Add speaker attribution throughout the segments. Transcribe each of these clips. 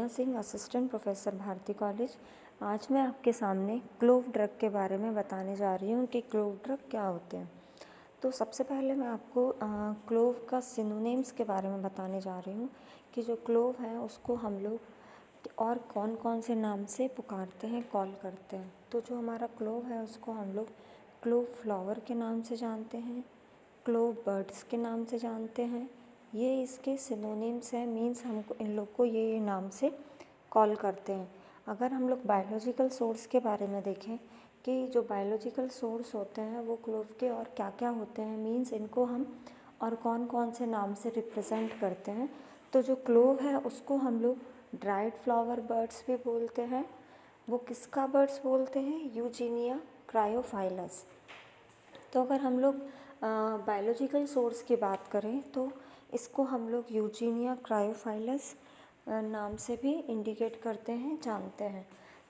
Speaker 1: करुणा Singh, assistant professor, Bharati college. आज मैं आपके सामने क्लोव ड्रग के बारे में बताने जा रही हूँ कि क्लोव ड्रग क्या होते हैं। तो सबसे पहले मैं आपको क्लोव का सिनोनिम्स के बारे में बताने जा रही हूँ कि जो क्लोव है उसको हम लोग और कौन कौन से नाम से पुकारते हैं, कॉल करते हैं। तो जो हमारा क्लोव है उसको हम लोग क्लोव फ्लावर के नाम से जानते हैं, क्लोव बर्ड्स के नाम से जानते हैं। ये इसके सिनोनिम्स हैं, मीन्स हमको इन लोग को ये नाम से कॉल करते हैं। अगर हम लोग बायोलॉजिकल सोर्स के बारे में देखें कि जो बायोलॉजिकल सोर्स होते हैं वो क्लोव के और क्या क्या होते हैं, मीन्स इनको हम और कौन कौन से नाम से रिप्रेजेंट करते हैं। तो जो क्लोव है उसको हम लोग ड्राइड फ्लावर बर्ड्स भी बोलते हैं। वो किसका बर्ड्स बोलते हैं? यूजीनिया क्रायोफाइलस। तो अगर हम लोग बायोलॉजिकल सोर्स की बात करें तो इसको हम लोग यूजीनिया क्रायोफाइलस नाम से भी इंडिकेट करते हैं, जानते हैं।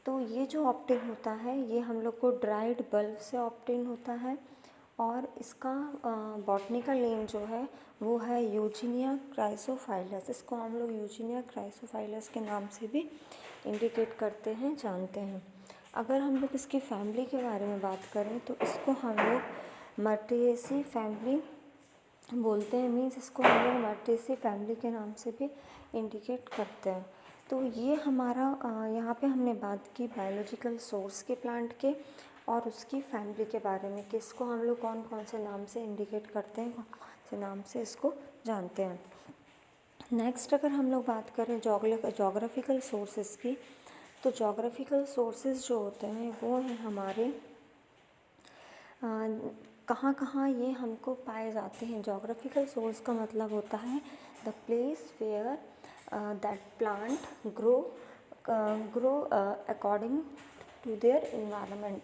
Speaker 1: तो ये जो ऑप्टेन होता है ये हम लोग को ड्राइड बल्ब से ऑप्टेन होता है और इसका बॉटनिकल नेम जो है वो है यूजीनिया क्राइसोफाइलस। इसको हम लोग यूजीनिया क्राइसोफाइलस के नाम से भी इंडिकेट करते हैं, जानते हैं। अगर हम लोग इसकी फैमिली के बारे में बात करें तो इसको हम लोग मर्टिएसी फैमिली बोलते हैं, मीन्स इसको हम लोग मर्टिएसी फैमिली के नाम से भी इंडिकेट करते हैं। तो ये हमारा यहाँ पे हमने बात की बायोलॉजिकल सोर्स के प्लांट के और उसकी फैमिली के बारे में कि इसको हम लोग कौन कौन से नाम से इंडिकेट करते हैं, कौन कौन से नाम से इसको जानते हैं। नेक्स्ट अगर हम लोग बात करें जोग्राफिकल सोर्सेज की, तो जोग्राफिकल सोर्सेज जो होते हैं वो हैं हमारे कहाँ कहाँ ये हमको पाए जाते हैं। जोग्राफिकल सोर्स का मतलब होता है the place where that plant grow according to their environment.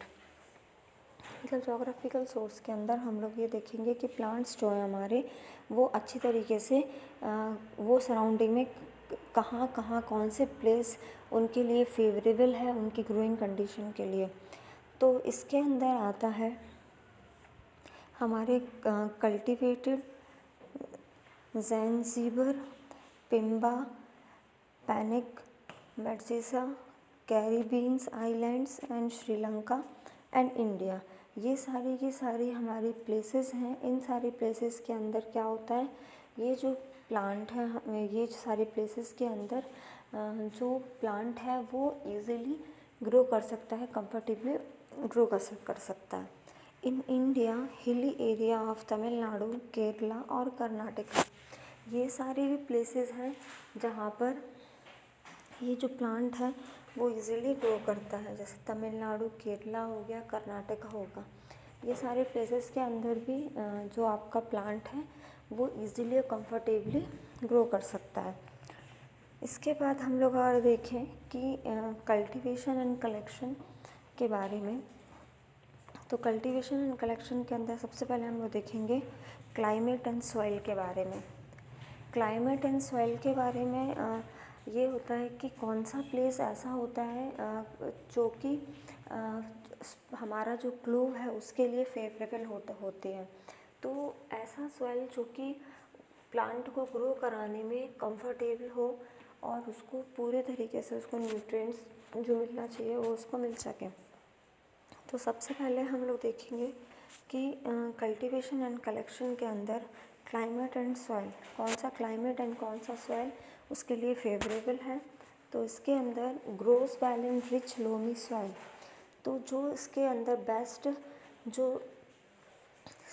Speaker 1: मतलब जोग्राफिकल सोर्स के अंदर हम लोग ये देखेंगे कि प्लांट्स जो है हमारे वो अच्छी तरीके से वो सराउंडिंग में कहाँ कहाँ कौन से प्लेस उनके लिए फेवरेबल है उनकी ग्रोइंग कंडीशन के लिए। तो इसके अंदर आता है हमारे कल्टिवेटेड ज़ैंज़िबर, पिम्बा, पैनिक, मेड्सिसा, Caribbeans islands and Sri Lanka and India. ये सारी की सारी हमारी प्लेसेस हैं। इन सारी प्लेसेस के अंदर क्या होता है, ये जो प्लांट है, ये सारी प्लेसेस के अंदर जो प्लांट है वो इजीली ग्रो कर सकता है, कंफर्टेबली ग्रो कर सकता है। In India hilly area of Tamil Nadu, Kerala और कर्नाटका, ये सारी भी प्लेसेस हैं जहाँ पर ये जो प्लांट है वो इजीली ग्रो करता है। जैसे तमिलनाडु, केरला हो गया, कर्नाटका होगा, ये सारे प्लेसेस के अंदर भी जो आपका प्लांट है वो इजीली और कंफर्टेबली ग्रो कर सकता है। इसके बाद हम लोग और देखें कि कल्टीवेशन एंड कलेक्शन के बारे में। तो कल्टीवेशन एंड कलेक्शन के अंदर सबसे पहले हम लोग देखेंगे क्लाइमेट एंड सॉइल के बारे में। क्लाइमेट एंड सॉइल के बारे में ये होता है कि कौन सा प्लेस ऐसा होता है जो कि हमारा जो क्लोव है उसके लिए फेवरेबल होती है। तो ऐसा सॉइल जो कि प्लांट को ग्रो कराने में कंफर्टेबल हो और उसको पूरे तरीके से उसको न्यूट्रिएंट्स जो मिलना चाहिए वो उसको मिल सके। तो सबसे पहले हम लोग देखेंगे कि कल्टीवेशन एंड कलेक्शन के अंदर क्लाइमेट एंड सॉइल, कौन सा क्लाइमेट एंड कौन सा सॉइल उसके लिए फेवरेबल है। तो इसके अंदर grows well in rich loamy soil. तो जो इसके अंदर बेस्ट जो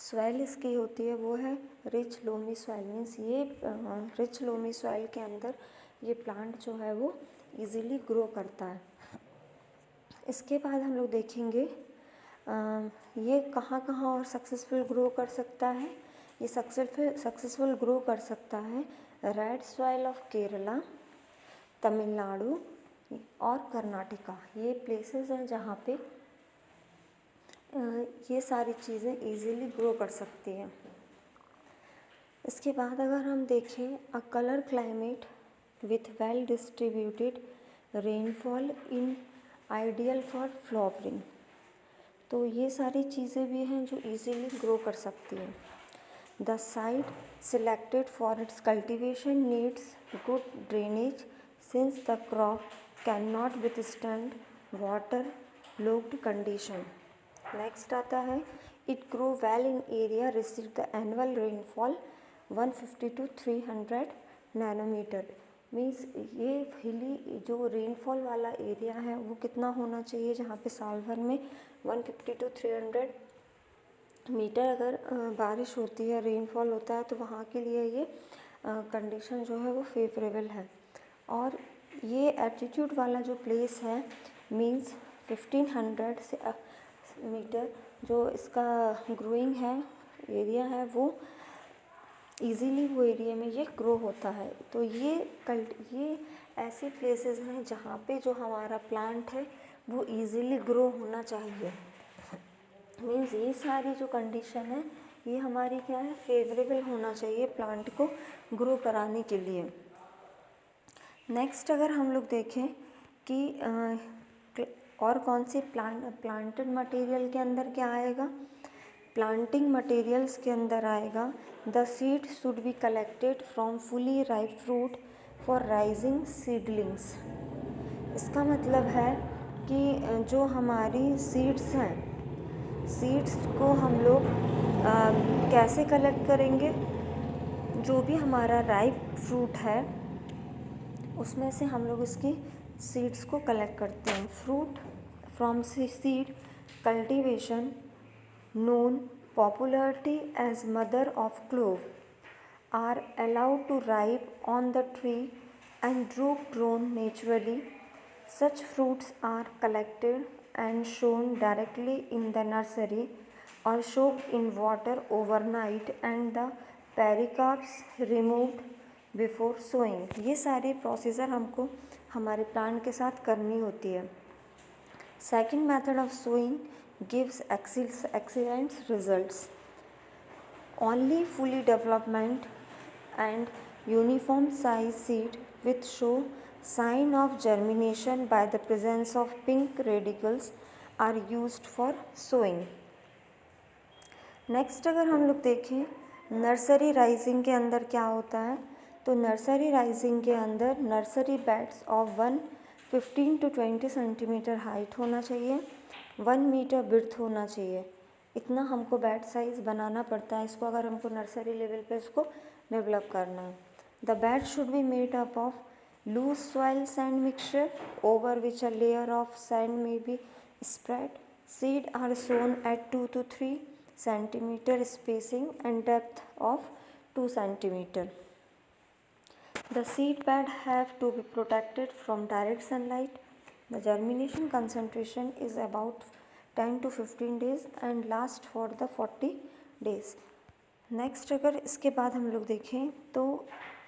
Speaker 1: सॉइल इसकी होती है वो है रिच लोमी सॉइल। मीन्स ये रिच लोमी सॉइल के अंदर ये प्लांट जो है वो इजीली ग्रो करता है। इसके बाद हम लोग देखेंगे ये कहाँ कहाँ और सक्सेसफुल ग्रो कर सकता है। ये सक्सेसफुल ग्रो कर सकता है red soil of Kerala, Tamil Nadu और कर्नाटका। ये प्लेसेस हैं जहाँ पे ये सारी चीज़ें इजीली ग्रो कर सकती हैं। इसके बाद अगर हम देखें a colour climate with well distributed rainfall in ideal for flowering. तो ये सारी चीज़ें भी हैं जो इजीली ग्रो कर सकती हैं। The site selected for its cultivation needs good drainage, since the crop cannot withstand water logged condition. Next आता है it grow well in area receive the annual rainfall 150 to 300 nanometre. Means ये hilly जो rainfall वाला area है वो कितना होना चाहिए, जहाँ पे साल भर में 150 to 300 मीटर अगर बारिश होती है, रेनफॉल होता है, तो वहाँ के लिए ये कंडीशन जो है वो फेवरेबल है. और ये एल्टीट्यूड वाला जो प्लेस है मीन्स 1500 से मीटर जो इसका ग्रोइंग है एरिया है वो इजीली वो एरिया में ये ग्रो होता है. तो ये ऐसे प्लेसेस हैं जहाँ पे जो हमारा प्लांट है वो इजीली ग्रो होना चाहिए. मीन्स ये सारी जो कंडीशन है ये हमारी क्या है, फेवरेबल होना चाहिए प्लांट को ग्रो कराने के लिए. नेक्स्ट अगर हम लोग देखें कि और कौन से प्लांटेड मटेरियल के अंदर क्या आएगा, प्लांटिंग मटेरियल्स के अंदर आएगा the seed should be collected from fully ripe fruit for rising seedlings. इसका मतलब है कि जो हमारी सीड्स हैं, सीड्स को हम लोग कैसे कलेक्ट करेंगे, जो भी हमारा राइप फ्रूट है उसमें से हम लोग इसकी सीड्स को कलेक्ट करते हैं. Fruit from seed cultivation known popularity as mother of clove are allowed to ripe on the tree and droop grown naturally. Such fruits are collected and sown directly in the nursery or soaked in water overnight and the pericarps removed before sowing. ये सारी procedure हमको हमारे plant के साथ करनी होती है. Second method of sowing gives excellent results. Only fully development and uniform size seed which show sign of germination by the presence of pink radicals are used for sowing. Next अगर हम लोग देखें nursery rising के अंदर क्या होता है, तो नर्सरी राइजिंग के अंदर nursery beds of 15 to 20 centimetre height होना चाहिए, 1 मीटर विड्थ होना चाहिए. इतना हमको बेड साइज़ बनाना पड़ता है इसको, अगर हमको नर्सरी लेवल पे इसको डेवलप करना है. The bed should be made up of loose soil sand mixture over which a layer of sand may be spread. Seed are sown at 2 to 3 centimeter spacing and depth of 2 centimeter. The seed bed have to be protected from direct sunlight. The germination concentration is about 10 to 15 days and last for the 40 days. Next अगर इसके बाद हम लोग देखें तो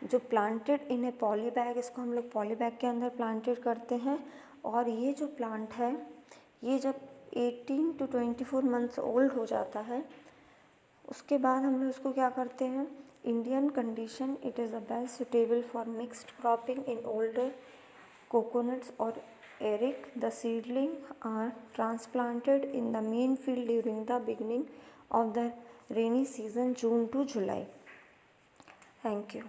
Speaker 1: जो planted in A poly bag, इसको हम लोग पॉली बैग के अंदर प्लांटेड करते हैं. और ये जो प्लांट है ये जब 18 to 24 मंथ्स ओल्ड हो जाता है उसके बाद हम लोग इसको क्या करते हैं, Indian condition it is the best suitable for mixed cropping in older coconuts or eric. The seedling are transplanted in the main field during the beginning of the rainy season June to July. Thank you.